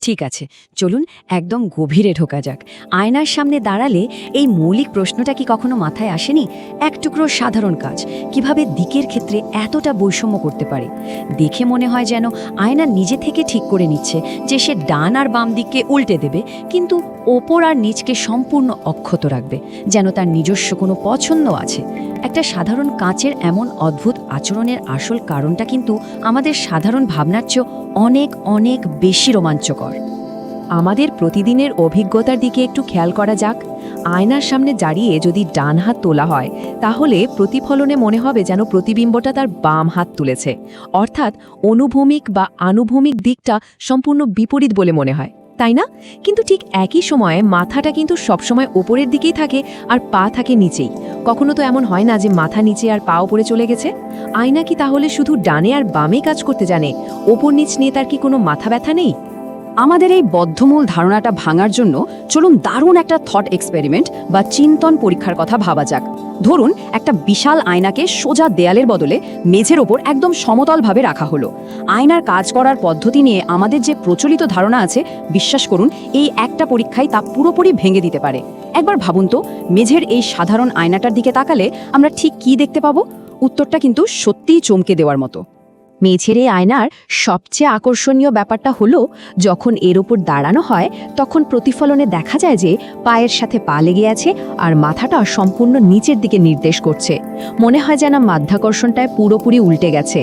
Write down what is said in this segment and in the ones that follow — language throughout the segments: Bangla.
ঠিক আছে, চলুন একদম গভীরে ঢোকা যাক। আয়নার সামনে দাঁড়ালে এই মৌলিক প্রশ্নটা কি কখনো মাথায় আসেনি? এক টুকরো সাধারণ কাজ কিভাবে দিকের ক্ষেত্রে এতটা বৈষম্য করতে পারে। দেখে মনে হয় যেন আয়না নিজে থেকে ঠিক করে নিচ্ছে যে সে ডান আর বাম দিককে উল্টে দেবে, কিন্তু ওপর আর নিচকে সম্পূর্ণ অক্ষত রাখবে, যেন তার নিজস্ব কোনো পছন্দ আছে। একটা সাধারণ কাঁচের এমন অদ্ভুত আচরণের আসল কারণটা কিন্তু আমাদের সাধারণ ভাবনার চেয়ে অনেক অনেক বেশি রোমাঞ্চকর। আমাদের প্রতিদিনের অভিজ্ঞতার দিকে একটু খেয়াল করা যাক। আয়নার সামনে দাঁড়িয়ে যদি ডান হাত তোলা হয়, তাহলে প্রতিফলনে মনে হবে যেন প্রতিবিম্বটা তার বাম হাত তুলেছে, অর্থাৎ অনুভূমিক বা আনুভূমিক দিকটা সম্পূর্ণ বিপরীত বলে মনে হয়, তাই না? কিন্তু ঠিক একই সময়ে মাথাটা কিন্তু সবসময় ওপরের দিকেই থাকে আর পা থাকে নিচেই। কখনো তো এমন হয় না যে মাথা নিচে আর পা ওপরে চলে গেছে? আয়না কি তাহলে শুধু ডানে আর বামে কাজ করতে জানে? ওপর নিচ নিয়ে তার কি কোনো মাথা ব্যথা নেই? আমাদের এই বদ্ধমূল ধারণাটা ভাঙার জন্য চলুন দারুণ একটা থট এক্সপেরিমেন্ট বা চিন্তন পরীক্ষার কথা ভাবা যাক। ধরুন একটা বিশাল আয়নাকে সোজা দেয়ালের বদলে মেঝের ওপর একদম সমতলভাবে রাখা হলো। আয়নার কাজ করার পদ্ধতি নিয়ে আমাদের যে প্রচলিত ধারণা আছে, বিশ্বাস করুন এই একটা পরীক্ষায় তা পুরোপুরি ভেঙে দিতে পারে। একবার ভাবুন তো, মেঝের এই সাধারণ আয়নাটার দিকে তাকালে আমরা ঠিক কী দেখতে পাবো? উত্তরটা কিন্তু সত্যিই চমকে দেওয়ার মতো। মেঝের এই আয়নার সবচেয়ে আকর্ষণীয় ব্যাপারটা হলো, যখন এর ওপর দাঁড়ানো হয় তখন প্রতিফলনে দেখা যায় যে পায়ের সাথে পা লেগে আছে আর মাথাটা সম্পূর্ণ নিচের দিকে নির্দেশ করছে। মনে হয় যেন মাধ্যাকর্ষণটায় পুরোপুরি উল্টে গেছে।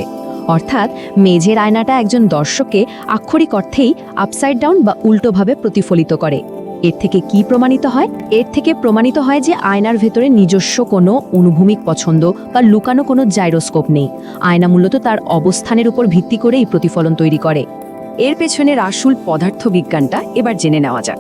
অর্থাৎ মেঝের আয়নাটা একজন দর্শককে আক্ষরিক অর্থেই আপসাইড ডাউন বা উল্টোভাবে প্রতিফলিত করে। এর থেকে কি প্রমাণিত হয়? এর থেকে প্রমাণিত হয় যে আয়নার ভেতরে নিজস্ব কোনো অনুভূমিক পছন্দ বা লুকানো কোনো জাইরোস্কোপ নেই। আয়না মূলত তার অবস্থানের উপর ভিত্তি করেই প্রতিফলন তৈরি করে। এর পেছনের আসল পদার্থবিজ্ঞানটা এবার জেনে নেওয়া যাক।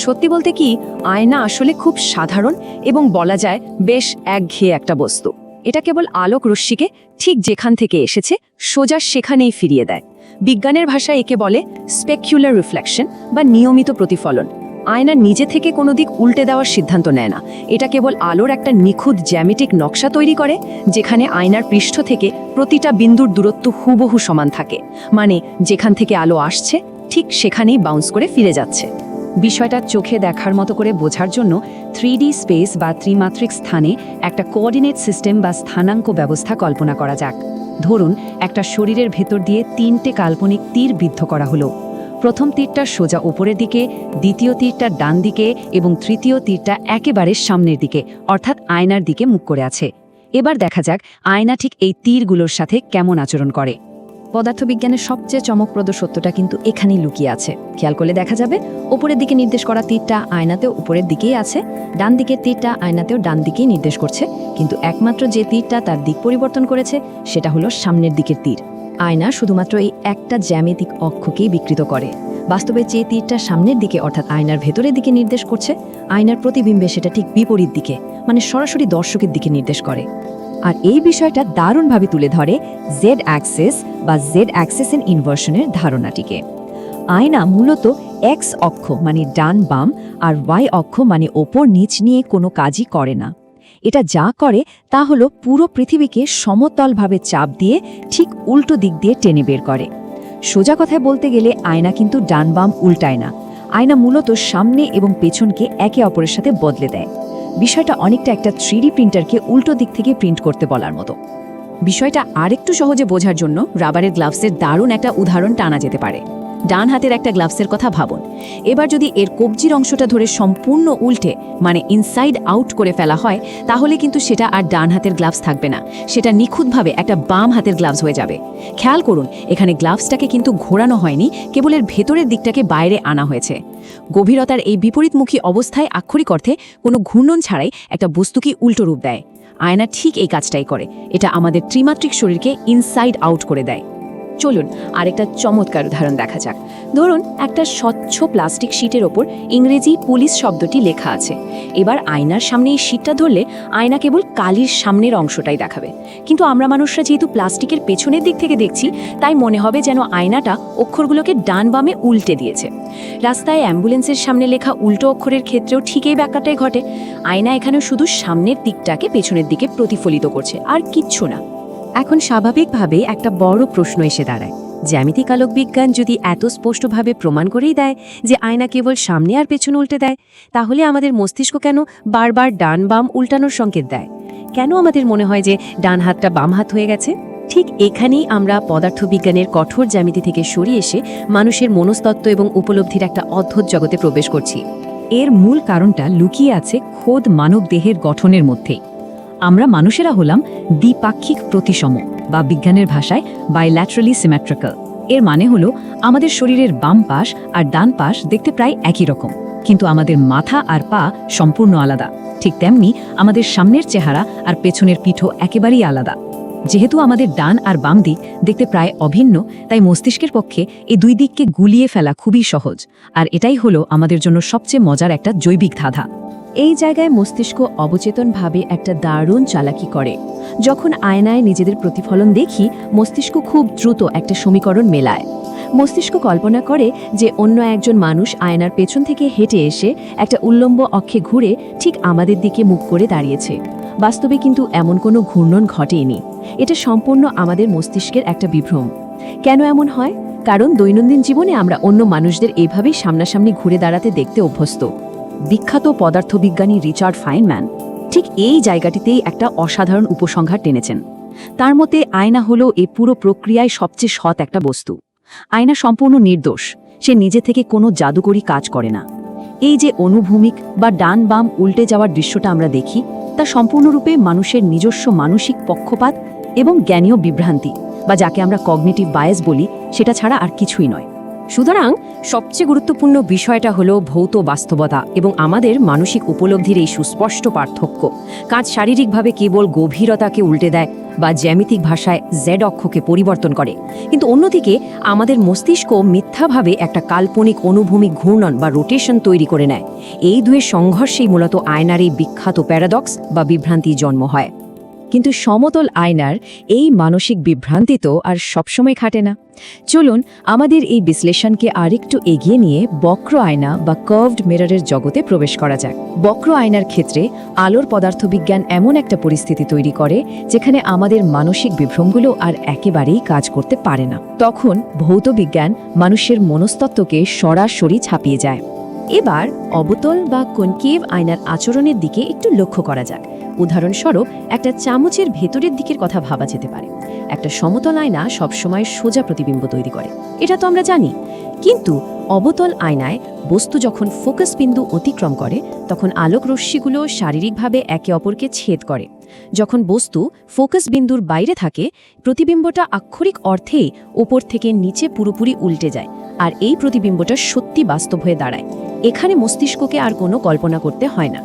সত্যি বলতে কি, আয়না আসলে খুব সাধারণ এবং বলা যায় বেশ একঘেয়ে একটা বস্তু। এটা কেবল আলোক রশ্মিকে ঠিক যেখান থেকে এসেছে সোজা সেখানেই ফিরিয়ে দেয়। বিজ্ঞানের ভাষায় একে বলে স্পেকুলার রিফ্লেকশন বা নিয়মিত প্রতিফলন। আয়না নিজে থেকে কোনো দিক উল্টে দেওয়ার সিদ্ধান্ত নেয় না। এটা কেবল আলোর একটা নিখুঁত জ্যামিতিক নকশা তৈরি করে, যেখানে আয়নার পৃষ্ঠ থেকে প্রতিটা বিন্দুর দূরত্ব হুবহু সমান থাকে। মানে যেখান থেকে আলো আসছে ঠিক সেখানেই বাউন্স করে ফিরে যাচ্ছে। বিষয়টা চোখে দেখার মতো করে বোঝার জন্য 3D স্পেস বা ত্রিমাত্রিক স্থানে একটা কোঅর্ডিনেট সিস্টেম বা স্থানাঙ্ক ব্যবস্থা কল্পনা করা যাক। ধরুন একটা শরীরের ভেতর দিয়ে 3টে কাল্পনিক তীর বিদ্ধ করা হলো। প্রথম তীরটা সোজা উপরের দিকে, দ্বিতীয় তীরটা ডান দিকে এবং তৃতীয় তীরটা একেবারে সামনের দিকে, অর্থাৎ আয়নার দিকে মুখ করে আছে। এবার দেখা যাক আয়না ঠিক এই তীরগুলোর সাথে কেমন আচরণ করে। পদার্থবিজ্ঞানের সবচেয়ে চমকপ্রদ সত্যটা কিন্তু এখানেই লুকিয়ে আছে। খেয়াল করলে দেখা যাবে উপরের দিকে নির্দেশ করা তীরটা আয়নাতেও উপরের দিকেই আছে, ডান দিকের তীরটা আয়নাতেও ডান দিকেই নির্দেশ করছে, কিন্তু একমাত্র যে তীরটা তার দিক পরিবর্তন করেছে সেটা হলো সামনের দিকের তীর। আয়না শুধুমাত্র এই একটা জ্যামিতিক অক্ষকেই বিকৃত করে। বাস্তবে যে তীরটা সামনের দিকে অর্থাৎ আয়নার ভেতরের দিকে নির্দেশ করছে, আয়নার প্রতিবিম্বে সেটা ঠিক বিপরীত দিকে, মানে সরাসরি দর্শকের দিকে নির্দেশ করে। আর এই বিষয়টা দারুণভাবে তুলে ধরে জেড অ্যাক্সিস বা জেড অ্যাক্সিস ইন ইনভার্সনের ধারণাটিকে। আয়না মূলত এক্স অক্ষ মানে ডান বাম আর ওয়াই অক্ষ মানে ওপর নিচ নিয়ে কোনো কাজই করে না। এটা যা করে তা হলো পুরো পৃথিবীকে সমতলভাবে চাপ দিয়ে ঠিক উল্টো দিক দিয়ে টেনে বের করে। সোজা কথায় বলতে গেলে আয়না কিন্তু ডান বাম উল্টায় না। আয়না মূলত সামনে এবং পেছনকে একে অপরের সাথে বদলে দেয়। বিষয়টা অনেকটা একটা 3D প্রিন্টারকে উল্টো দিক থেকে প্রিন্ট করতে বলার মতো। বিষয়টা আরেকটু সহজে বোঝার জন্য রাবারের গ্লাভসের দারুণ একটা উদাহরণ টানা যেতে পারে। ডান হাতের একটা গ্লাভসের কথা ভাবুন। এবার যদি এর কবজির অংশটা ধরে সম্পূর্ণ উল্টে মানে ইনসাইড আউট করে ফেলা হয়, তাহলে কিন্তু সেটা আর ডান হাতের গ্লাভস থাকবে না, সেটা নিখুঁতভাবে একটা বাম হাতের গ্লাভস হয়ে যাবে। খেয়াল করুন, এখানে গ্লাভসটাকে কিন্তু ঘোরানো হয়নি, কেবল এর ভেতরের দিকটাকে বাইরে আনা হয়েছে। গভীরতার এই বিপরীতমুখী অবস্থায় আক্ষরিক অর্থে কোনো ঘূর্ণন ছাড়াই একটা বস্তুকে উল্টো রূপ দেয়। আয়না ঠিক এই কাজটাই করে। এটা আমাদের ত্রিমাত্রিক শরীরকে ইনসাইড আউট করে দেয়। চলুন আরেকটা চমৎকার উদাহরণ দেখা যাক। ধরুন একটা স্বচ্ছ প্লাস্টিক শীটের ওপর ইংরেজি পুলিশ শব্দটি লেখা আছে। এবার আয়নার সামনে এই শীটটা ধরলে আয়না কেবল কালির সামনের অংশটাই দেখাবে, কিন্তু আমরা মানুষরা যেহেতু প্লাস্টিকের পেছনের দিক থেকে দেখছি, তাই মনে হবে যেন আয়নাটা অক্ষরগুলোকে ডান বামে উল্টে দিয়েছে। রাস্তায় অ্যাম্বুলেন্সের সামনে লেখা উল্টো অক্ষরের ক্ষেত্রেও ঠিক এই ব্যাপারটাই ঘটে। আয়না এখানে শুধু সামনের দিকটাকে পেছনের দিকে প্রতিফলিত করছে, আর কিচ্ছু না। এখন স্বাভাবিকভাবে একটা বড় প্রশ্ন এসে দাঁড়ায়, জ্যামিতিক আলোক বিজ্ঞান যদি এত স্পষ্টভাবে প্রমাণ করেই দেয় যে আয়না কেবল সামনে আর পেছনে উল্টে দেয়, তাহলে আমাদের মস্তিষ্ক কেন বারবার ডান বাম উল্টানোর সংকেত দেয়? কেন আমাদের মনে হয় যে ডান হাতটা বাম হাত হয়ে গেছে? ঠিক এখানেই আমরা পদার্থবিজ্ঞানের কঠোর জ্যামিতি থেকে সরিয়ে এসে মানুষের মনস্তত্ত্ব এবং উপলব্ধির একটা অদ্ভুত জগতে প্রবেশ করছি। এর মূল কারণটা লুকিয়ে আছে খোদ মানব দেহের গঠনের মধ্যেই। আমরা মানুষেরা হলাম দ্বিপাক্ষিক প্রতিসম, বা বিজ্ঞানের ভাষায় বাইল্যাটারালি সিমেট্রিক্যাল। এর মানে হলো আমাদের শরীরের বাম পাশ আর ডান পাশ দেখতে প্রায় একই রকম, কিন্তু আমাদের মাথা আর পা সম্পূর্ণ আলাদা। ঠিক তেমনি আমাদের সামনের চেহারা আর পেছনের পিঠও একেবারেই আলাদা। যেহেতু আমাদের ডান আর বাম দিক দেখতে প্রায় অভিন্ন, তাই মস্তিষ্কের পক্ষে এই দুই দিককে গুলিয়ে ফেলা খুবই সহজ। আর এটাই হলো আমাদের জন্য সবচেয়ে মজার একটা জৈবিক ধাঁধা। এই জায়গায় মস্তিষ্ক অবচেতনভাবে একটা দারুণ চালাকি করে। যখন আয়নায় নিজেদের প্রতিফলন দেখি, মস্তিষ্ক খুব দ্রুত একটা সমীকরণ মেলায়। মস্তিষ্ক কল্পনা করে যে অন্য একজন মানুষ আয়নার পেছন থেকে হেঁটে এসে একটা উল্লম্ব অক্ষে ঘুরে ঠিক আমাদের দিকে মুখ করে দাঁড়িয়েছে। বাস্তবে কিন্তু এমন কোনো ঘূর্ণন ঘটেনি। এটা সম্পূর্ণ আমাদের মস্তিষ্কের একটা বিভ্রম। কেন এমন হয়? কারণ দৈনন্দিন জীবনে আমরা অন্য মানুষদের এভাবেই সামনাসামনি ঘুরে দাঁড়াতে দেখতে অভ্যস্ত। বিখ্যাত পদার্থবিজ্ঞানী রিচার্ড ফাইনম্যান ঠিক এই জায়গাটিতেই একটা অসাধারণ উপসংহার টেনেছেন। তার মতে আয়না হলো এই পুরো প্রক্রিয়ায় সবচেয়ে সৎ একটা বস্তু। আয়না সম্পূর্ণ নির্দোষ, সে নিজে থেকে কোনো জাদুকরী কাজ করে না। এই যে অনুভূমিক বা ডান বাম উল্টে যাওয়ার দৃশ্যটা আমরা দেখি, তা সম্পূর্ণরূপে মানুষের নিজস্ব মানসিক পক্ষপাত এবং জ্ঞানীয় বিভ্রান্তি, বা যাকে আমরা কগনিটিভ বায়াস বলি, সেটা ছাড়া আর কিছুই নয়। সুতরাং সবচেয়ে গুরুত্বপূর্ণ বিষয়টা হলো ভৌত বাস্তবতা এবং আমাদের মানসিক উপলব্ধির এই সুস্পষ্ট পার্থক্য। কাজ শারীরিকভাবে কেবল গভীরতাকে উল্টে দেয় বা জ্যামিতিক ভাষায় জেড অক্ষকে পরিবর্তন করে, কিন্তু অন্যদিকে আমাদের মস্তিষ্ক মিথ্যাভাবে একটা কাল্পনিক অনুভূমিক ঘূর্ণন বা রোটেশন তৈরি করে নেয়। এই দুয়ের সংঘর্ষেই মূলত আয়নার এই বিখ্যাত প্যারাডক্স বা বিভ্রান্তি জন্ম হয়। কিন্তু সমতল আয়নার এই মানসিক বিভ্রান্তি তো আর সবসময় খাটে না। চলুন আমাদের এই বিশ্লেষণকে আরেকটু এগিয়ে নিয়ে বক্র আয়না বা কার্ভড মিররের জগতে প্রবেশ করা যাক। বক্র আয়নার ক্ষেত্রে আলোর পদার্থবিজ্ঞান এমন একটা পরিস্থিতি তৈরি করে যেখানে আমাদের মানসিক বিভ্রমগুলো আর একেবারেই কাজ করতে পারে না। তখন ভৌতবিজ্ঞান মানুষের মনস্তত্ত্বকে সরাসরি ছাপিয়ে যায়। এবার অবতল বা কনকেভ আয়নার আচরণের দিকে একটু লক্ষ্য করা যাক। উদাহরণস্বরূপ একটা চামচের ভেতরের দিকের কথা ভাবা যেতে পারে। একটা সমতল আয়না সবসময় সোজা প্রতিবিম্ব তৈরি করে, এটা তো আমরা জানি। কিন্তু অবতল আয়নায় বস্তু যখন ফোকাস বিন্দু অতিক্রম করে, তখন আলোক রশ্মিগুলো শারীরিকভাবে একে অপরকে ছেদ করে। যখন বস্তু ফোকাস বিন্দুর বাইরে থাকে, প্রতিবিম্বটা আক্ষরিক অর্থেই ওপর থেকে নিচে পুরোপুরি উল্টে যায়, আর এই প্রতিবিম্বটা সত্যি বাস্তব হয়ে দাঁড়ায়। এখানে মস্তিষ্ককে আর কোনো কল্পনা করতে হয় না।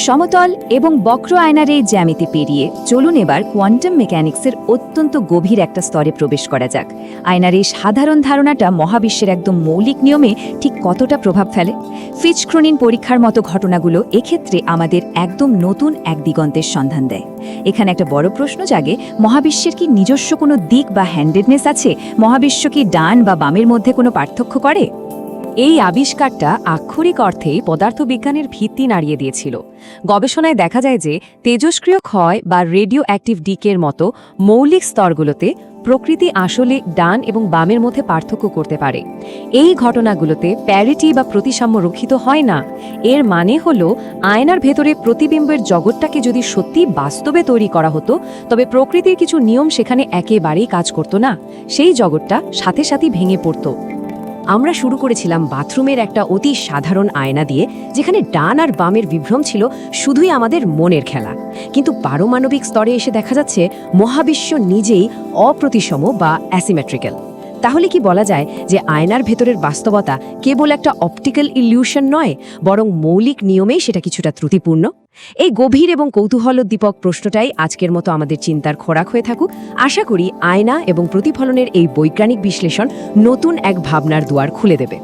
সমতল এবং বক্র আয়নার এই জ্যামিতি পেরিয়ে চলুন এবার কোয়ান্টাম মেকানিক্সের অত্যন্ত গভীর একটা স্তরে প্রবেশ করা যাক। আয়নার এই সাধারণ ধারণাটা মহাবিশ্বের একদম মৌলিক নিয়মে ঠিক কতটা প্রভাব ফেলে। ফিচ-ক্রোনিন পরীক্ষার মতো ঘটনাগুলো এক্ষেত্রে আমাদের একদম নতুন এক দিগন্তের সন্ধান দেয়। এখানে একটা বড় প্রশ্ন জাগে, মহাবিশ্বের কি নিজস্ব কোনো দিক বা হ্যান্ডেডনেস আছে? মহাবিশ্ব কি ডান বা বামের মধ্যে কোনো পার্থক্য করে? এই আবিষ্কারটা আক্ষরিক অর্থেই পদার্থবিজ্ঞানের ভিত্তি নাড়িয়ে দিয়েছিল। গবেষণায় দেখা যায় যে তেজস্ক্রিয় ক্ষয় বা রেডিও অ্যাক্টিভ ডিকের মতো মৌলিক স্তরগুলোতে প্রকৃতি আসলে ডান এবং বামের মধ্যে পার্থক্য করতে পারে। এই ঘটনাগুলোতে প্যারিটি বা প্রতিসাম্য রক্ষিত হয় না। এর মানে হলো আয়নার ভেতরে প্রতিবিম্বের জগৎটাকে যদি সত্যি বাস্তবে তৈরি করা হতো, তবে প্রকৃতির কিছু নিয়ম সেখানে একেবারেই কাজ করত না। সেই জগৎটা সাথে সাথে ভেঙে পড়ত। আমরা শুরু করেছিলাম বাথরুমের একটা অতি সাধারণ আয়না দিয়ে, যেখানে ডান আর বামের বিভ্রম ছিল শুধুই আমাদের মনের খেলা। কিন্তু পারমাণবিক স্তরে এসে দেখা যাচ্ছে মহাবিশ্ব নিজেই অপ্রতিসম বা অ্যাসিমেট্রিক্যাল। তাহলে কি বলা যায় যে আয়নার ভেতরের বাস্তবতা কেবল একটা অপটিক্যাল ইলিউশন নয়, বরং মৌলিক নিয়মেই সেটা কিছুটা ত্রুটিপূর্ণ? এই গভীর এবং কৌতূহলোদ্দীপক প্রশ্নটাই আজকের মতো আমাদের চিন্তার খোরাক হয়ে থাকুক। আশা করি আয়না এবং প্রতিফলনের এই বৈজ্ঞানিক বিশ্লেষণ নতুন এক ভাবনার দুয়ার খুলে দেবে।